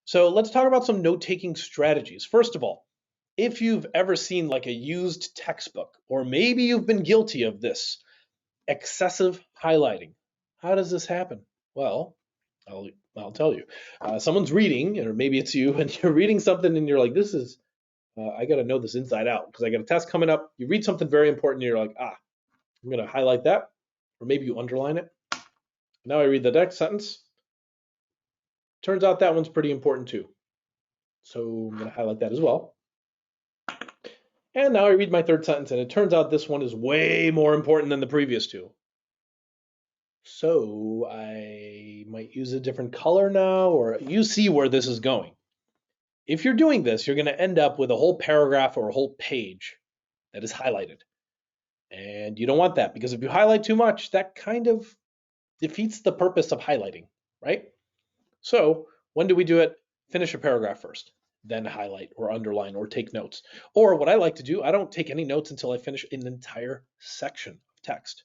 So let's talk about some note-taking strategies. First of all, if you've ever seen like a used textbook, or maybe you've been guilty of this, excessive highlighting. How does this happen? Well, I'll tell you. Someone's reading, or maybe it's you, and you're reading something and you're like, this is, I got to know this inside out because I got a test coming up. You read something very important and you're like, I'm going to highlight that, or maybe you underline it. Now I read the next sentence. Turns out that one's pretty important too. So I'm going to highlight that as well. And now I read my third sentence, and it turns out this one is way more important than the previous two. So I might use a different color now, or you see where this is going. If you're doing this, you're going to end up with a whole paragraph or a whole page that is highlighted. And you don't want that, because if you highlight too much, that kind of defeats the purpose of highlighting, right? So when do we do it? Finish a paragraph first, then highlight or underline or take notes. Or what I like to do, I don't take any notes until I finish an entire section of text.